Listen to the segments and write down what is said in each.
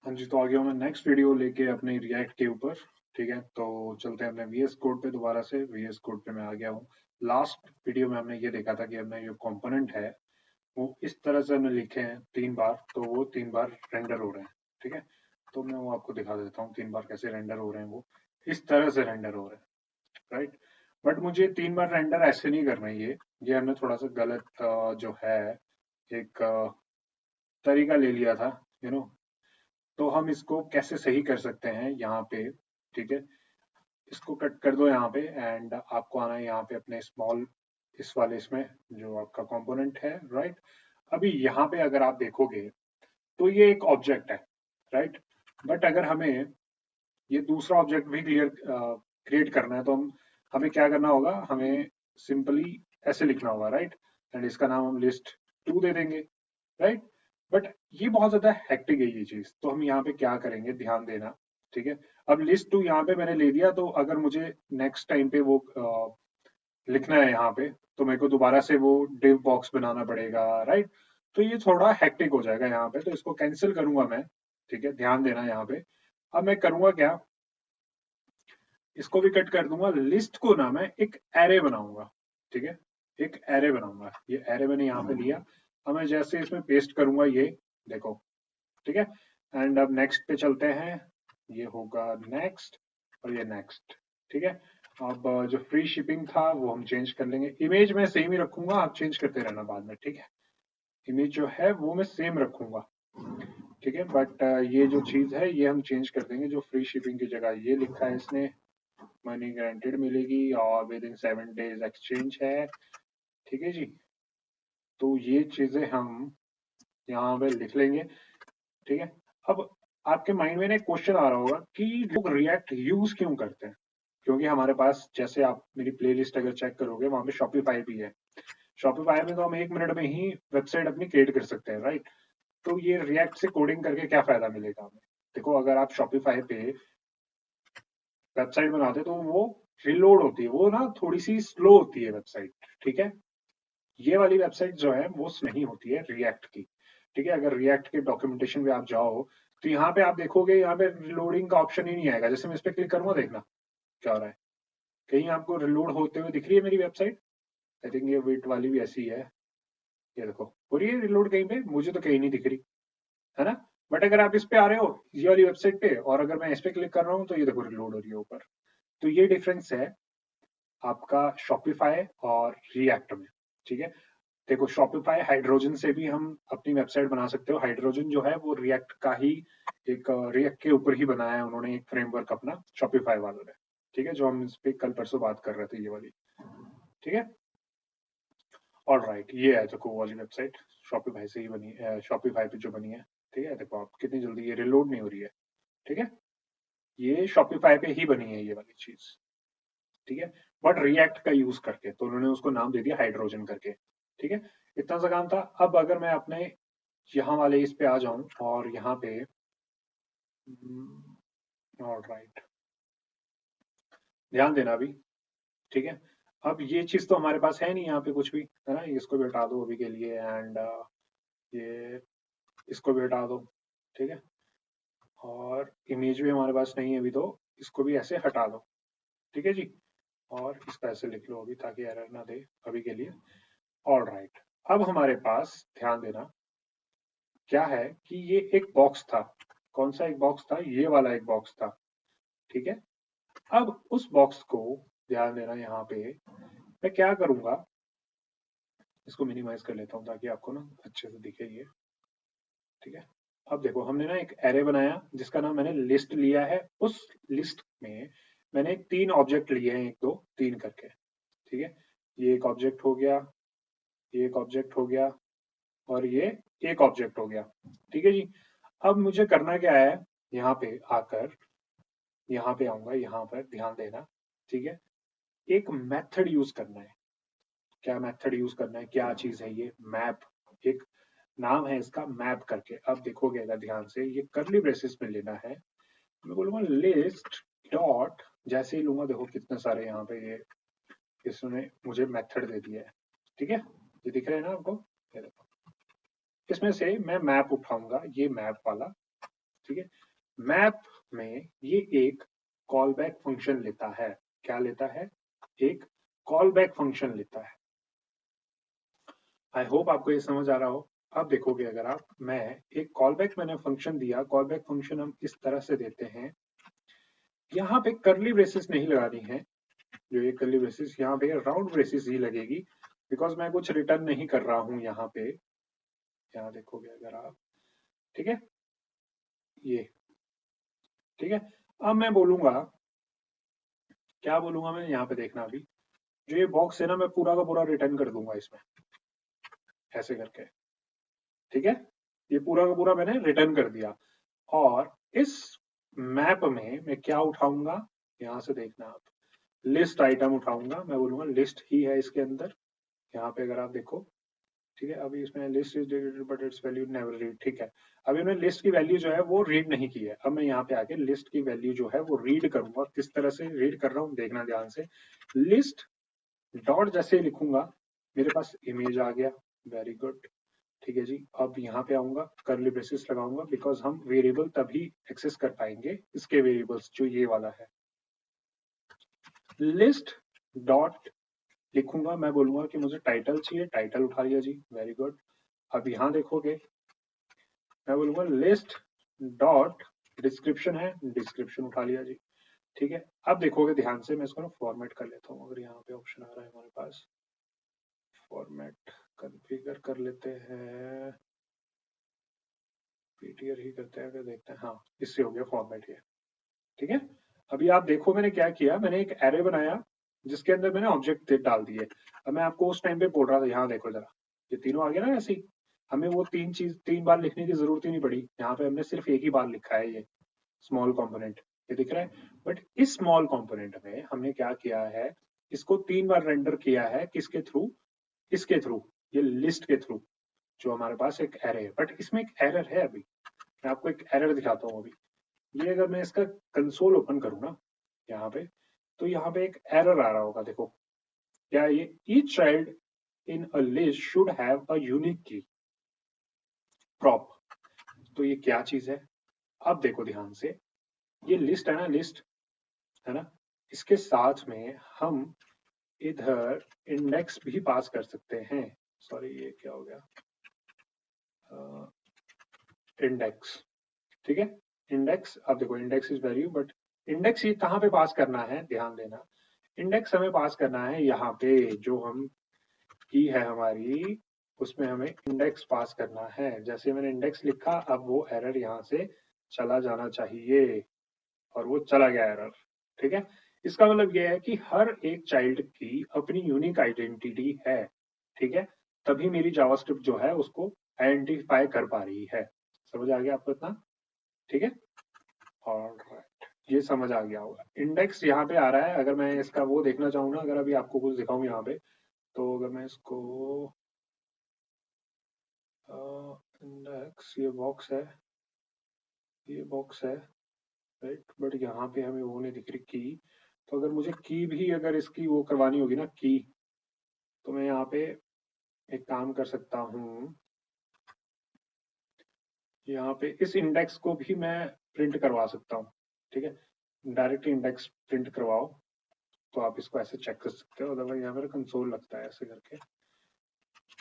हाँ जी, तो आ गया हूँ मैं नेक्स्ट वीडियो लेके अपने रिएक्ट के ऊपर। ठीक है, तो चलते हैं अपने वीएस कोड पे। दोबारा से वीएस कोड पे मैं आ गया हूँ। लास्ट वीडियो में हमने ये देखा था कि हमने जो कंपोनेंट है वो इस तरह से हमने लिखे हैं 3 बार, तो वो 3 बार रेंडर हो रहे हैं। ठीक है, तो मैं वो आपको दिखा देता हूँ 3 बार कैसे रेंडर हो रहे हैं। वो इस तरह से रेंडर हो रहे हैं, राइट। बट मुझे 3 बार रेंडर ऐसे नहीं करना है। ये हमने थोड़ा सा गलत जो है एक तरीका ले लिया था, यू नो। तो हम इसको कैसे सही कर सकते हैं यहाँ पे। ठीक है, इसको कट कर दो यहाँ पे एंड आपको आना है यहाँ पे अपने स्मॉल इस वाले इसमें जो आपका कंपोनेंट है, राइट। अभी यहाँ पे अगर आप देखोगे तो ये एक ऑब्जेक्ट है, राइट। बट अगर हमें ये दूसरा ऑब्जेक्ट भी क्रिएट करना है तो हमें क्या करना होगा, हमें सिंपली ऐसे लिखना होगा, राइट। एंड इसका नाम हम लिस्ट 2 दे देंगे, राइट। बट ये बहुत ज्यादा हेक्टिक है ये चीज, तो हम यहाँ पे क्या करेंगे, ध्यान देना। ठीक है, अब लिस्ट 2 यहाँ पे मैंने ले दिया, तो अगर मुझे नेक्स्ट टाइम पे वो लिखना है यहाँ पे, तो मेरे को दोबारा से वो डिव बॉक्स बनाना पड़ेगा, राइट। तो ये थोड़ा हेक्टिक हो जाएगा यहाँ पे, तो इसको कैंसिल करूंगा मैं। ठीक है, ध्यान देना यहाँ पे। अब मैं करूंगा क्या, इसको भी कट कर दूंगा। लिस्ट को ना मैं एक एरे बनाऊंगा। ठीक है, एक एरे बनाऊंगा। ये एरे मैंने यहाँ पे लिया। अब मैं जैसे इसमें पेस्ट करूंगा ये देखो। ठीक है, एंड अब नेक्स्ट पे चलते हैं। ये होगा नेक्स्ट और ये नेक्स्ट। ठीक है, अब जो फ्री शिपिंग था वो हम चेंज कर लेंगे। इमेज मैं सेम ही रखूंगा, आप चेंज करते रहना बाद में। ठीक है, इमेज जो है वो मैं सेम रखूंगा। ठीक है, बट ये जो चीज है ये हम चेंज कर देंगे। जो फ्री शिपिंग की जगह ये लिखा है इसने, मनी गारंटेड मिलेगी और विद इन 7 डेज एक्सचेंज है। ठीक है जी, तो ये चीजें हम यहाँ पे लिख लेंगे। ठीक है, अब आपके माइंड में ना एक क्वेश्चन आ रहा होगा कि लोग रिएक्ट यूज क्यों करते हैं। क्योंकि हमारे पास, जैसे आप मेरी प्लेलिस्ट अगर चेक करोगे, वहां पे शॉपिफाई भी है। शॉपिफाई में तो हम 1 मिनट में ही वेबसाइट अपनी क्रिएट कर सकते हैं, राइट। तो ये रिएक्ट से कोडिंग करके क्या फायदा मिलेगा हमें। देखो, अगर आप शॉपिफाई पे वेबसाइट बनाते तो वो रिलोड होती है, वो ना थोड़ी सी स्लो होती है वेबसाइट। ठीक है, ये वाली वेबसाइट जो है वो नहीं होती है रिएक्ट की। ठीक है, अगर रिएक्ट के डॉक्यूमेंटेशन पे आप जाओ तो यहाँ पे आप देखोगे, यहाँ पे रिलोडिंग का ऑप्शन ही नहीं आएगा। जैसे मैं इस पे क्लिक करूंगा, देखना क्या हो रहा है। कहीं आपको रिलोड होते हुए दिख रही है मेरी वेबसाइट? आई थिंक ये वेट वाली भी ऐसी है। ये देखो, हो रही है रिलोड कहीं पे? मुझे तो कहीं नहीं दिख रही, है ना। बट अगर आप इस पे आ रहे हो ये वाली वेबसाइट पे, और अगर मैं इस पे क्लिक कर रहा हूँ तो ये देखो रिलोड हो रही है ऊपर। तो ये डिफरेंस है आपका शॉपिफाई और रिएक्ट में। ठीक है, देखो, शॉपिफाई हाइड्रोजन से भी हम अपनी वेबसाइट बना सकते हो। हाइड्रोजन जो है वो रिएक्ट का ही एक, रिएक्ट के ऊपर ही बनाया है उन्होंने एक फ्रेमवर्क अपना, शॉपिफाई वालों ने। ठीक है, जो हम इस पे कल परसों बात कर रहे थे, ये वाली। ठीक है, और राइट, ये है देखो वो वाली वेबसाइट शॉपिफाई से ही बनी है, शॉपिफाई पे जो बनी है। ठीक है, देखो आप कितनी जल्दी ये रिलोड नहीं हो रही है। ठीक है, ये शॉपिफाई पे ही बनी है ये वाली चीज। ठीक है, बट रिएक्ट का यूज करके, तो उन्होंने उसको नाम दे दिया हाइड्रोजन करके। ठीक है, इतना सा काम था। अब अगर मैं अपने यहाँ वाले इस पे आ जाऊं और यहाँ पे, राइट, ध्यान देना अभी। ठीक है, अब ये चीज तो हमारे पास है नहीं यहाँ पे कुछ भी, है ना। इसको भी हटा दो अभी के लिए एंड ये इसको भी हटा दो। ठीक है, और इमेज भी हमारे पास नहीं है अभी, तो इसको भी ऐसे हटा दो। ठीक है जी, और इसको ऐसे लिख लो अभी ताकि एरर ना दे अभी के लिए। ऑल राइट, अब हमारे पास ध्यान देना क्या है कि ये एक बॉक्स था। कौन सा एक बॉक्स था? ये वाला एक बॉक्स था। ठीक है, अब उस बॉक्स को ध्यान देना यहाँ पे मैं क्या करूंगा, इसको मिनिमाइज कर लेता हूँ ताकि आपको ना अच्छे से दिखे ये। ठीक है, अब देखो, हमने ना एक एरे बनाया जिसका नाम मैंने लिस्ट लिया है। उस लिस्ट में मैंने 3 ऑब्जेक्ट लिए हैं, 1 2 3 करके। ठीक है, ये एक ऑब्जेक्ट हो गया, ये एक ऑब्जेक्ट हो गया, और ये एक ऑब्जेक्ट हो गया। ठीक है जी, अब मुझे करना क्या है, यहाँ पे आकर, यहाँ पे आऊंगा, यहाँ पर ध्यान देना। ठीक है, एक मेथड यूज करना है। क्या मेथड यूज करना है, क्या चीज है ये? मैप, एक नाम है इसका मैप करके। अब देखोगे अगर ध्यान से, ये करली ब्रेसेस में लेना है। मैं बोलूंगा लिस्ट डॉट, जैसे ही लूंगा देखो कितने सारे यहाँ पे ये इसने मुझे मेथड दे दिया है। ठीक है, ये दिख रहा है ना आपको? ये देखो, इसमें से मैं मैप उठाऊंगा, ये मैप वाला। ठीक है। मैप में ये एक कॉल बैक फंक्शन लेता है। क्या लेता है? एक कॉल बैक फंक्शन लेता है। आई होप आपको ये समझ आ रहा हो। अब देखोगे अगर आप, मैं एक कॉल बैक मैंने फंक्शन दिया, कॉल बैक फंक्शन हम इस तरह से देते हैं, यहाँ पे करली ब्रेसेस नहीं लगानी है, जो ये करली ब्रेसेस यहाँ पे राउंड ब्रेसेस ही लगेगी, बिकॉज मैं कुछ रिटर्न नहीं कर रहा हूँ यहाँ पे। यहाँ देखोगे अगर आप, ठीक है, ये ठीक है। अब मैं बोलूंगा, क्या बोलूंगा मैं, यहाँ पे देखना अभी, जो ये बॉक्स है ना, मैं पूरा का पूरा रिटर्न कर दूंगा इसमें, ऐसे करके, ठीक है। ये पूरा का पूरा मैंने रिटर्न कर दिया। और इस मैप में मैं क्या उठाऊंगा, यहाँ से देखना आप, लिस्ट आइटम उठाऊंगा। मैं बोलूंगा लिस्ट ही है इसके अंदर। यहाँ पे अगर आप देखो, ठीक है, अभी इसमें list is deleted but it's value never read, ठीक है। अभी मैंने लिस्ट की वैल्यू जो है वो रीड नहीं की है। अब मैं यहाँ पे आके लिस्ट की वैल्यू जो है वो रीड करूंगा। किस तरह से रीड कर रहा हूँ देखना ध्यान से। लिस्ट डॉट जैसे ही लिखूंगा, मेरे पास इमेज आ गया, वेरी गुड, ठीक है जी। अब यहाँ पे आऊंगा, करली ब्रेसेस लगाऊंगा, बिकॉज हम वेरिएबल तभी एक्सेस कर पाएंगे इसके वेरिएबल्स, जो ये वाला है। लिस्ट डॉट लिखूंगा, मैं बोलूंगा कि मुझे टाइटल चाहिए, टाइटल उठा लिया जी, वेरी गुड। अब यहाँ देखोगे, मैं बोलूंगा लिस्ट डॉट डिस्क्रिप्शन है, डिस्क्रिप्शन उठा लिया जी, ठीक है। अब देखोगे ध्यान से, मैं इसको ना फॉर्मेट कर लेता हूँ। अगर यहाँ पे ऑप्शन आ रहा है हमारे पास, फॉर्मेट कॉन्फ़िगर कर लेते हैं, पीटीआर ही करते हैं, अगर देखते हैं, हाँ इससे हो गया फॉर्मेट ये, ठीक है। अभी आप देखो मैंने क्या किया, मैंने एक एरे बनाया जिसके अंदर मैंने ऑब्जेक्ट डाल दिए। अब मैं आपको उस टाइम पे बोल रहा था, यहाँ देखो जरा, ये तीनों आ गया ना ऐसे ही। हमें वो तीन बार लिखने की जरूरत ही नहीं पड़ी। यहाँ पे हमने सिर्फ एक ही बार लिखा है, ये स्मॉल कंपोनेंट, ये दिख रहा है। बट इस स्मॉल कंपोनेंट में हमने क्या किया है, इसको 3 बार रेंडर किया है, किसके थ्रू, इसके थ्रू, ये लिस्ट के थ्रू, जो हमारे पास एक एरे है। बट इसमें एक एरर है। अभी मैं आपको एक एरर दिखाता हूँ। अभी ये अगर मैं इसका कंसोल ओपन करूँ ना यहाँ पे, तो यहाँ पे एक एरर आ रहा होगा, देखो क्या ये, each child in a list should have a unique की प्रॉप। तो ये क्या चीज है, अब देखो ध्यान से, ये लिस्ट है ना, लिस्ट है ना, इसके साथ में हम इधर इंडेक्स भी पास कर सकते हैं। सॉरी ये क्या हो गया, इंडेक्स, ठीक है। इंडेक्स, अब देखो index is value, but index ये कहाँ पे पास करना है, ध्यान देना। इंडेक्स हमें पास करना है यहाँ पे, जो हम की है हमारी, उसमें हमें इंडेक्स पास करना है। जैसे मैंने इंडेक्स लिखा, अब वो एरर यहाँ से चला जाना चाहिए, और वो चला गया एरर, ठीक है। इसका मतलब ये है कि हर एक चाइल्ड की अपनी यूनिक आइडेंटिटी है, ठीक है। तभी मेरी जावास्क्रिप्ट जो है उसको आइडेंटिफाई कर पा रही है। समझ आ गया आपको इतना, ठीक है। ऑलराइट, ये समझ आ गया होगा। इंडेक्स यहाँ पे आ रहा है। अगर मैं इसका वो देखना चाहूँ ना, अगर अभी आपको कुछ दिखाऊं यहाँ पे, तो अगर मैं इसको इंडेक्स, ये बॉक्स है, ये बॉक्स है, राइट, बट यहाँ पे हमें वो नहीं दिख रही की। तो अगर मुझे की भी अगर इसकी वो करवानी होगी ना की, तो मैं यहाँ पे एक काम कर सकता हूँ, यहाँ पे इस इंडेक्स को भी मैं प्रिंट करवा सकता हूँ, ठीक है। डायरेक्ट इंडेक्स प्रिंट करवाओ, तो आप इसको ऐसे चेक कर सकते हो। अदरवाइज यहाँ पर कंसोल लगता है ऐसे करके,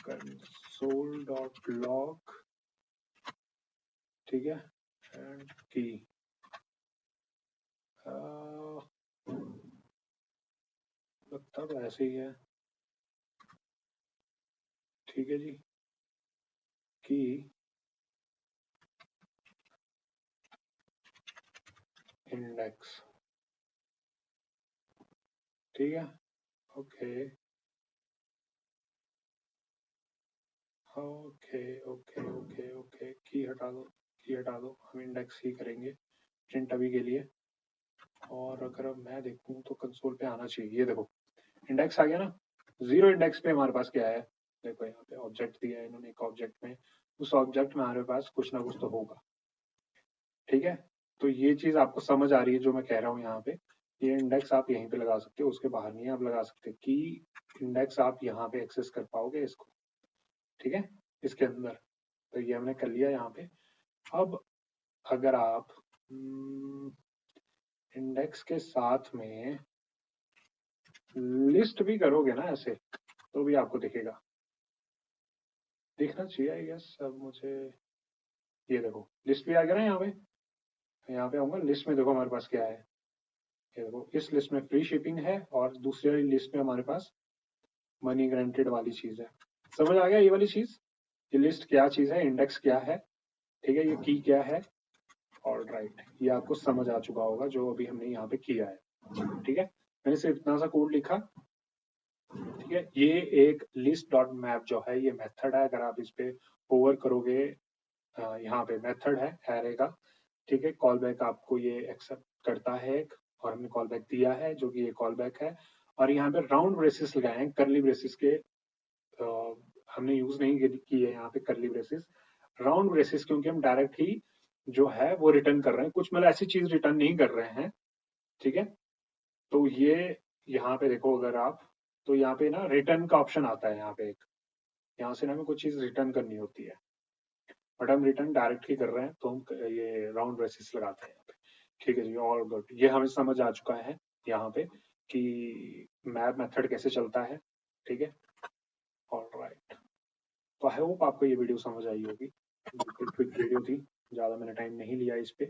कंसोल डॉट लॉग, ठीक है, एंड की, लगता तो ऐसे ही है, ठीक है जी, की इंडेक्स, ठीक है, okay okay okay okay okay, की हटा दो, की हटा दो, हम इंडेक्स ही करेंगे प्रिंट अभी के लिए। और अगर अब मैं देखूं तो कंसोल पे आना चाहिए, ये देखो इंडेक्स आ गया ना। जीरो इंडेक्स पे हमारे पास क्या है, देखो यहाँ पे ऑब्जेक्ट दिया है इन्होंने एक ऑब्जेक्ट में, उस ऑब्जेक्ट में हमारे पास कुछ ना कुछ तो होगा, ठीक है। तो ये चीज आपको समझ आ रही है जो मैं कह रहा हूँ यहाँ पे। ये इंडेक्स आप यहीं पे लगा सकते हो, उसके बाहर नहीं आप लगा सकते। की इंडेक्स आप यहाँ पे एक्सेस कर पाओगे इसको, ठीक है, इसके अंदर। तो ये हमने कर लिया यहाँ पे। अब अगर आप इंडेक्स के साथ में लिस्ट भी करोगे ना ऐसे, तो भी आपको दिखेगा, दिखना चाहिए आई गेस। अब मुझे ये देखो लिस्ट भी आ गया ना यहाँ पे आऊंगा लिस्ट में, देखो हमारे पास क्या है। ये देखो इस लिस्ट में फ्री शिपिंग है और दूसरी वाली लिस्ट में हमारे पास मनी ग्रांटेड वाली चीज है। समझ आ गया ये वाली चीज, ये लिस्ट क्या चीज है, इंडेक्स क्या है, ठीक है, ये की क्या है। और राइट, ये आपको समझ आ चुका होगा जो अभी हमने यहाँ पे किया है। ठीक है, मैंने सिर्फ इतना सा कोड लिखा। ठीक है, ये एक लिस्ट डॉट मैप जो है ये मेथड है। अगर आप इस पे ओवर करोगे, यहाँ पे मेथड है एरे का। ठीक है, कॉल बैक आपको ये एक्सेप्ट करता है एक, और हमने कॉल बैक दिया है जो कि ये कॉल बैक है। और यहाँ पे राउंड ब्रेसिस लगाए हैं, करली ब्रेसिस के हमने यूज नहीं की है यहाँ पे करली ब्रेसिस, राउंड ब्रेसिस, क्योंकि हम डायरेक्ट ही जो है वो रिटर्न कर रहे हैं, कुछ मतलब ऐसी चीज रिटर्न नहीं कर रहे हैं। ठीक है, तो ये यहाँ पे देखो अगर आप, तो यहाँ पे ना रिटर्न का ऑप्शन आता है यहाँ पे एक, यहाँ से ना हमें कुछ चीज रिटर्न करनी होती है, बट हम रिटर्न डायरेक्ट ही कर रहे हैं, तो हम ये राउंड ब्रेसिस लगाते हैं यहाँ पे। ठीक है जी, ऑल गुड, ये हमें समझ आ चुका है यहाँ पे कि मैप मेथड कैसे चलता है। ठीक है, ऑल राइट, तो आई होप आपको ये वीडियो समझ आई होगी। बिल्कुल क्विक वीडियो थी, ज़्यादा मैंने टाइम नहीं लिया इस पे।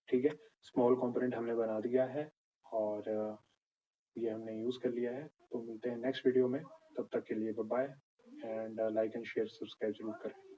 ठीक है, स्मॉल कंपोनेंट हमने बना दिया है और ये हमने यूज़ कर लिया है। तो मिलते हैं नेक्स्ट वीडियो में, तब तक के लिए bye bye, and like and share subscribe जरूर करें।